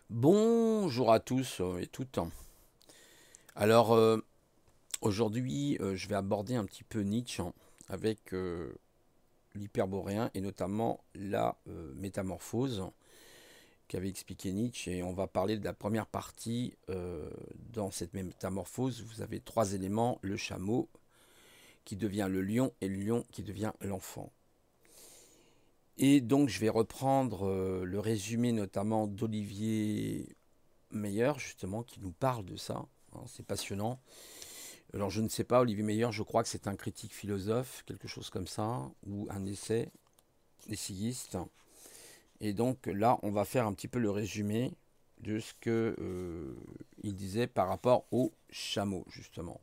Bonjour à tous et toutes. Alors aujourd'hui, je vais aborder un petit peu Nietzsche avec l'hyperboréen et notamment la métamorphose qu'avait expliqué Nietzsche. Et on va parler de la première partie. Dans cette métamorphose, vous avez trois éléments: le chameau qui devient le lion et le lion qui devient l'enfant. Et donc je vais reprendre le résumé notamment d'Olivier Meyer, justement, qui nous parle de ça. Hein, c'est passionnant. Alors je ne sais pas, Olivier Meyer, je crois que c'est un critique philosophe, quelque chose comme ça, ou un essayiste. Et donc là, on va faire un petit peu le résumé de ce que il disait par rapport au chameau, justement.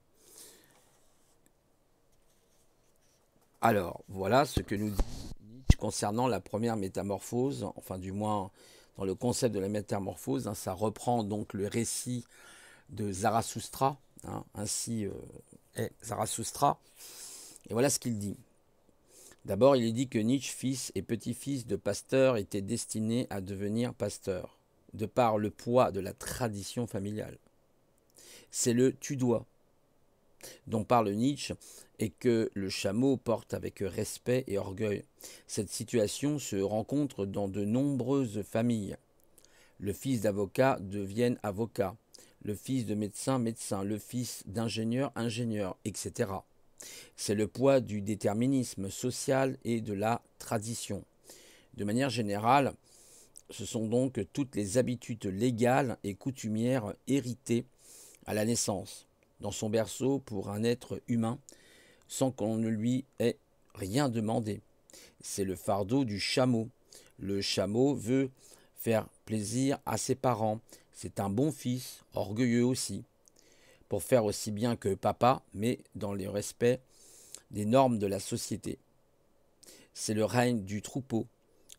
Alors, voilà ce que nous dit Nietzsche concernant la première métamorphose, enfin du moins dans le concept de la métamorphose. Hein, ça reprend donc le récit de Zarathustra, hein, ainsi est Zarathustra. Et voilà ce qu'il dit. D'abord, il est dit que Nietzsche, fils et petit-fils de pasteur, était destiné à devenir pasteur, de par le poids de la tradition familiale. C'est le tu dois dont parle Nietzsche et que le chameau porte avec respect et orgueil. Cette situation se rencontre dans de nombreuses familles. Le fils d'avocat devient avocat, le fils de médecin, médecin, le fils d'ingénieur, ingénieur, etc. C'est le poids du déterminisme social et de la tradition. De manière générale, ce sont donc toutes les habitudes légales et coutumières héritées à la naissance, dans son berceau pour un être humain, sans qu'on ne lui ait rien demandé. C'est le fardeau du chameau. Le chameau veut faire plaisir à ses parents. C'est un bon fils, orgueilleux aussi, pour faire aussi bien que papa, mais dans le respect des normes de la société. C'est le règne du troupeau,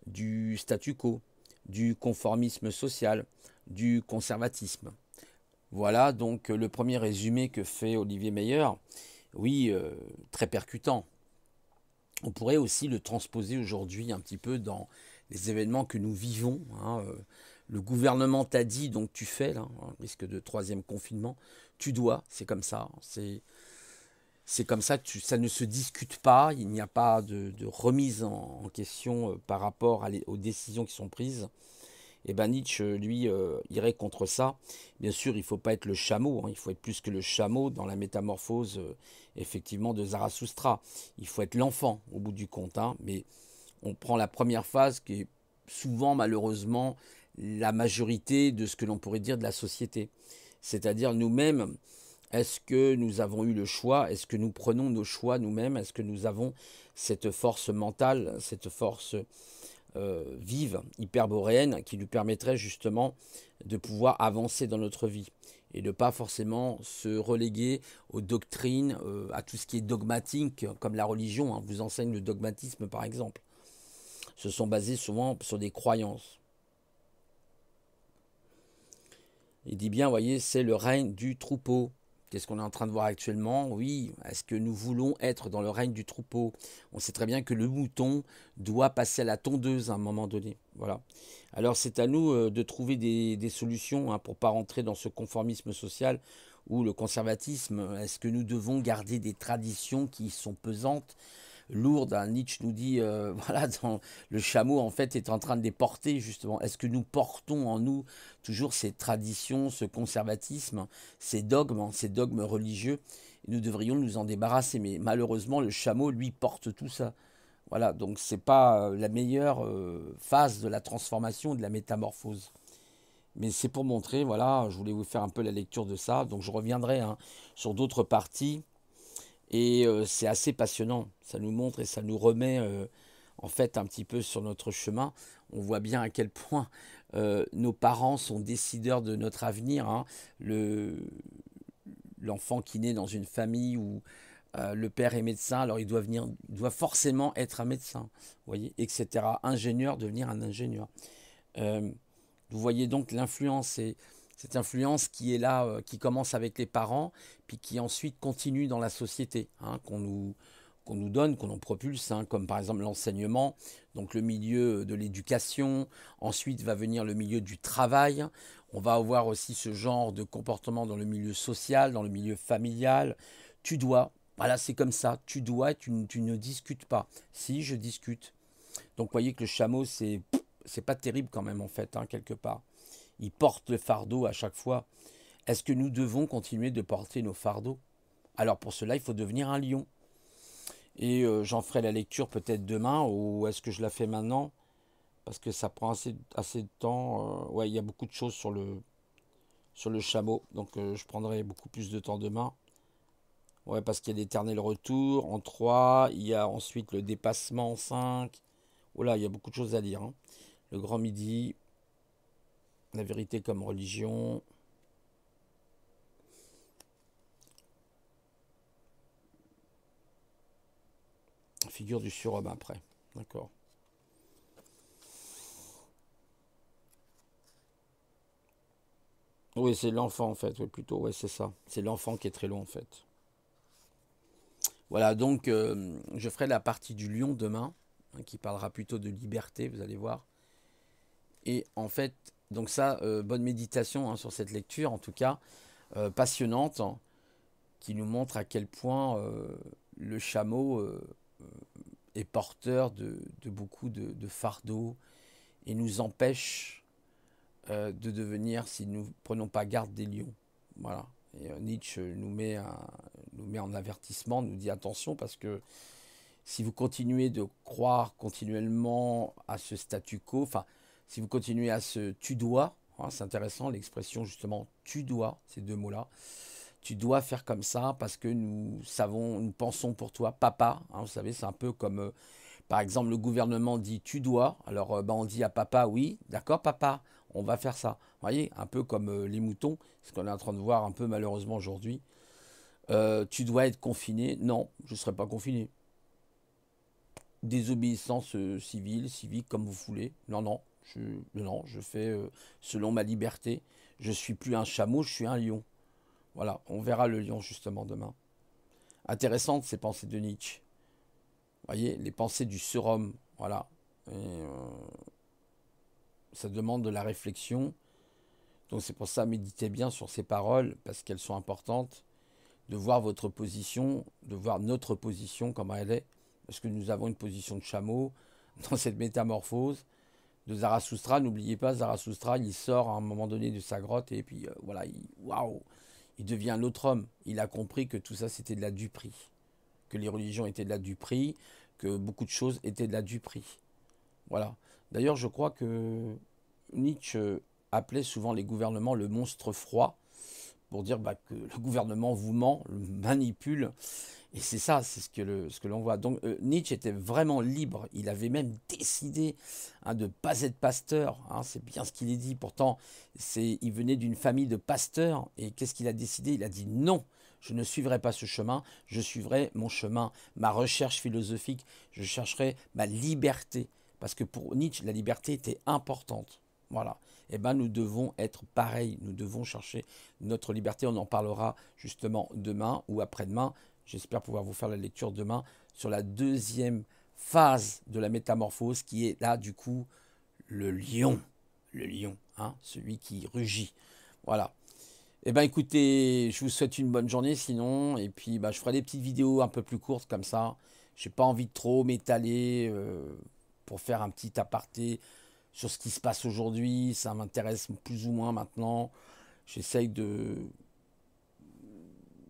du statu quo, du conformisme social, du conservatisme. Voilà donc le premier résumé que fait Olivier Meyer. Oui, très percutant. On pourrait aussi le transposer aujourd'hui un petit peu dans les événements que nous vivons. Hein. Le gouvernement t'a dit, donc tu fais, là, hein, risque de troisième confinement. Tu dois, c'est comme ça. C'est comme ça que ça ne se discute pas. Il n'y a pas de remise en question par rapport aux décisions qui sont prises. Et ben Nietzsche, lui, irait contre ça. Bien sûr, il ne faut pas être le chameau, hein, il faut être plus que le chameau dans la métamorphose, effectivement, de Zarathustra. Il faut être l'enfant, au bout du compte. Hein, mais on prend la première phase qui est souvent, malheureusement, la majorité de ce que l'on pourrait dire de la société. C'est-à-dire nous-mêmes, est-ce que nous avons eu le choix? Est-ce que nous prenons nos choix nous-mêmes? Est-ce que nous avons cette force mentale, cette force vive, hyperboréenne, qui lui permettrait justement de pouvoir avancer dans notre vie et de ne pas forcément se reléguer aux doctrines, à tout ce qui est dogmatique, comme la religion, hein, vous enseigne le dogmatisme par exemple. Se sont basés souvent sur des croyances. Il dit bien, vous voyez, c'est le règne du troupeau. Qu'est-ce qu'on est en train de voir actuellement? Oui, est-ce que nous voulons être dans le règne du troupeau? On sait très bien que le mouton doit passer à la tondeuse à un moment donné. Voilà. Alors c'est à nous de trouver des solutions, hein, pour ne pas rentrer dans ce conformisme social ou le conservatisme. Est-ce que nous devons garder des traditions qui sont pesantes, lourde. Hein. Nietzsche nous dit, voilà, dans, le chameau en fait est en train de les porter justement. Est-ce que nous portons en nous toujours ces traditions, ce conservatisme, ces dogmes religieux? Nous devrions nous en débarrasser, mais malheureusement le chameau lui porte tout ça. Voilà, donc c'est pas la meilleure phase de la transformation, de la métamorphose. Mais c'est pour montrer, voilà, je voulais vous faire un peu la lecture de ça, donc je reviendrai, hein, sur d'autres parties. Et c'est assez passionnant. Ça nous montre et ça nous remet en fait un petit peu sur notre chemin. On voit bien à quel point nos parents sont décideurs de notre avenir. Hein. L'enfant qui naît dans une famille où le père est médecin, alors il doit forcément être un médecin, vous voyez, etc. Ingénieur, devenir un ingénieur. Euh, vous voyez donc l'influence, et cette influence qui est là, qui commence avec les parents, puis qui ensuite continue dans la société, hein, qu'on nous donne, qu'on nous propulse, hein, comme par exemple l'enseignement, donc le milieu de l'éducation. Ensuite va venir le milieu du travail. On va avoir aussi ce genre de comportement dans le milieu social, dans le milieu familial. Tu dois, voilà, c'est comme ça, tu dois, tu ne discutes pas. Si, je discute. Donc vous voyez que le chameau, c'est pas terrible quand même en fait, hein, quelque part. Il porte le fardeau à chaque fois. Est-ce que nous devons continuer de porter nos fardeaux? Alors pour cela, il faut devenir un lion. Et j'en ferai la lecture peut-être demain, ou est-ce que je la fais maintenant? Parce que ça prend assez de temps. Ouais, il y a beaucoup de choses sur le chameau, donc je prendrai beaucoup plus de temps demain. Ouais, parce qu'il y a l'éternel retour en 3, il y a ensuite le dépassement en 5. Oh là, il y a beaucoup de choses à lire, hein. Le grand midi, la vérité comme religion. Figure du surhomme après. D'accord. Oui, c'est l'enfant en fait, oui, plutôt. Ouais, c'est ça. C'est l'enfant qui est très long en fait. Voilà, donc je ferai la partie du lion demain, hein, qui parlera plutôt de liberté, vous allez voir. Et en fait, donc ça, bonne méditation, hein, sur cette lecture, en tout cas, passionnante, hein, qui nous montre à quel point le chameau est porteur de beaucoup de fardeaux et nous empêche de devenir, si nous ne prenons pas garde, des lions. Voilà. Et Nietzsche nous met en avertissement, nous dit attention parce que si vous continuez de croire continuellement à ce statu quo, enfin, si vous continuez à ce tu dois, hein, c'est intéressant l'expression justement tu dois, ces deux mots-là, tu dois faire comme ça parce que nous savons, nous pensons pour toi, papa, hein, vous savez, c'est un peu comme, par exemple, le gouvernement dit tu dois, alors bah, on dit à papa, oui, d'accord papa, on va faire ça. Vous voyez, un peu comme les moutons, ce qu'on est en train de voir un peu malheureusement aujourd'hui. Tu dois être confiné, non, je ne serai pas confiné. Désobéissance civile, civique, comme vous voulez. Non, non, je fais selon ma liberté. Je suis plus un chameau, je suis un lion. Voilà, on verra le lion justement demain. Intéressantes ces pensées de Nietzsche. Vous voyez, les pensées du surhomme. Voilà. Et, ça demande de la réflexion. Donc c'est pour ça, méditez bien sur ces paroles, parce qu'elles sont importantes. De voir votre position, de voir notre position, comment elle est. Parce que nous avons une position de chameau dans cette métamorphose de Zarathustra. N'oubliez pas, Zarathustra, il sort à un moment donné de sa grotte et puis voilà, waouh, il devient un autre homme. Il a compris que tout ça, c'était de la duperie. Que les religions étaient de la duperie, que beaucoup de choses étaient de la duperie. Voilà. D'ailleurs, je crois que Nietzsche appelait souvent les gouvernements le monstre froid, pour dire bah, que le gouvernement vous ment, le manipule. Et c'est ça, c'est ce que l'on voit. Donc Nietzsche était vraiment libre. Il avait même décidé, hein, de ne pas être pasteur, hein, c'est bien ce qu'il est dit. Pourtant, il venait d'une famille de pasteurs. Et qu'est-ce qu'il a décidé? Il a dit non, je ne suivrai pas ce chemin. Je suivrai mon chemin, ma recherche philosophique. Je chercherai ma liberté. Parce que pour Nietzsche, la liberté était importante. Voilà. Eh bien, nous devons être pareils. Nous devons chercher notre liberté. On en parlera justement demain ou après-demain. J'espère pouvoir vous faire la lecture demain sur la deuxième phase de la métamorphose qui est là, du coup, le lion. Le lion, hein, celui qui rugit. Voilà. Eh bien, écoutez, je vous souhaite une bonne journée sinon. Et puis, bah, je ferai des petites vidéos un peu plus courtes comme ça. Je n'ai pas envie de trop m'étaler pour faire un petit aparté sur ce qui se passe aujourd'hui. Ça m'intéresse plus ou moins maintenant. J'essaye de,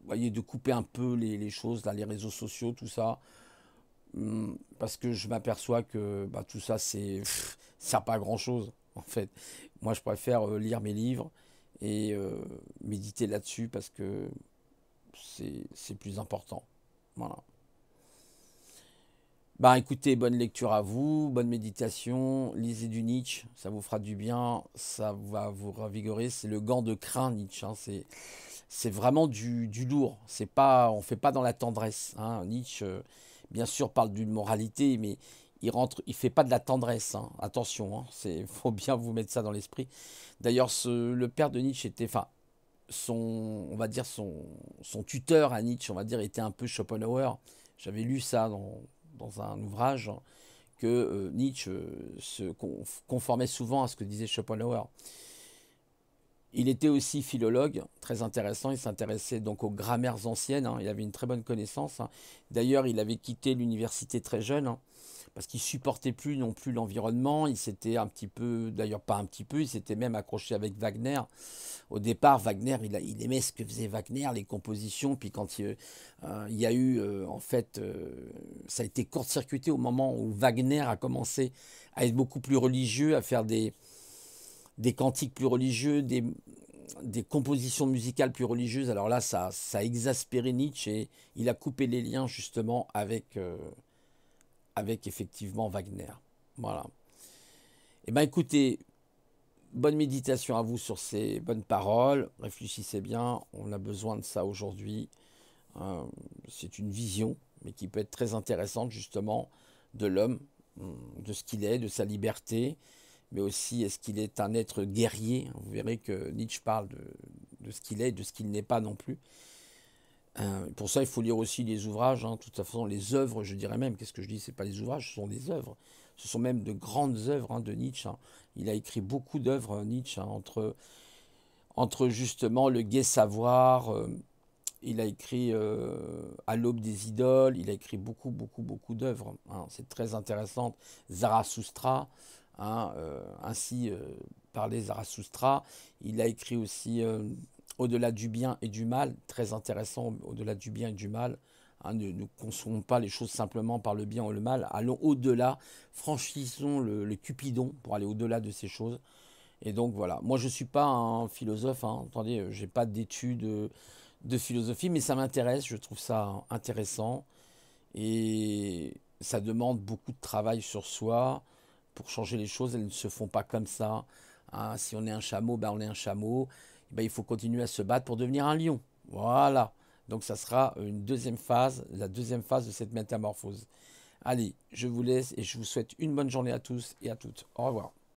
voyez, de couper un peu les choses, dans les réseaux sociaux, tout ça. Parce que je m'aperçois que bah, tout ça, ça sert pas à grand-chose, en fait. Moi, je préfère lire mes livres et méditer là-dessus parce que c'est plus important. Voilà. Bah écoutez, bonne lecture à vous, bonne méditation, lisez du Nietzsche, ça vous fera du bien, ça va vous ravigorer. C'est le gant de crin Nietzsche, hein, c'est vraiment du lourd. C'est pas, on fait pas dans la tendresse, hein. Nietzsche, bien sûr, parle d'une moralité, mais il fait pas de la tendresse, hein. Attention, hein, faut bien vous mettre ça dans l'esprit. D'ailleurs, le père de Nietzsche était, enfin, on va dire son tuteur à Nietzsche, on va dire, était un peu Schopenhauer. J'avais lu ça dans un ouvrage que Nietzsche se conformait souvent à ce que disait Schopenhauer. Il était aussi philologue, très intéressant. Il s'intéressait donc aux grammaires anciennes, hein. Il avait une très bonne connaissance, hein. D'ailleurs, il avait quitté l'université très jeune, hein, parce qu'il supportait plus non plus l'environnement. Il s'était un petit peu, d'ailleurs pas un petit peu, il s'était même accroché avec Wagner. Au départ, Wagner, il aimait ce que faisait Wagner, les compositions. Puis quand il y a eu, en fait, ça a été court-circuité au moment où Wagner a commencé à être beaucoup plus religieux, à faire des cantiques plus religieux, des compositions musicales plus religieuses. Alors là, ça a exaspéré Nietzsche et il a coupé les liens justement avec effectivement Wagner. Voilà. Eh bien écoutez, bonne méditation à vous sur ces bonnes paroles. Réfléchissez bien, on a besoin de ça aujourd'hui. C'est une vision, mais qui peut être très intéressante justement de l'homme, de ce qu'il est, de sa liberté, mais aussi est-ce qu'il est un être guerrier. Vous verrez que Nietzsche parle de ce qu'il est et de ce qu'il n'est pas non plus. Pour ça, il faut lire aussi les ouvrages, hein. De toute façon, les œuvres, je dirais même, qu'est-ce que je dis, c'est pas les ouvrages, ce sont des œuvres. Ce sont même de grandes œuvres, hein, de Nietzsche, hein. Il a écrit beaucoup d'œuvres, Nietzsche, hein, entre justement le gai savoir. Il a écrit à l'aube des idoles. Il a écrit beaucoup, beaucoup, beaucoup d'œuvres, hein. C'est très intéressant. Zarathustra, hein, ainsi parlait Zarathustra. Il a écrit aussi Au-delà du bien et du mal, très intéressant, au-delà du bien et du mal. Hein, ne consommons pas les choses simplement par le bien ou le mal. Allons au-delà, franchissons le Cupidon pour aller au-delà de ces choses. Et donc voilà, moi je ne suis pas un philosophe, hein. Attendez, j'ai pas d'études de philosophie, mais ça m'intéresse, je trouve ça intéressant. Et ça demande beaucoup de travail sur soi pour changer les choses, elles ne se font pas comme ça. Hein, si on est un chameau, ben on est un chameau. Ben, il faut continuer à se battre pour devenir un lion. Voilà. Donc ça sera une deuxième phase, la deuxième phase de cette métamorphose. Allez, je vous laisse et je vous souhaite une bonne journée à tous et à toutes. Au revoir.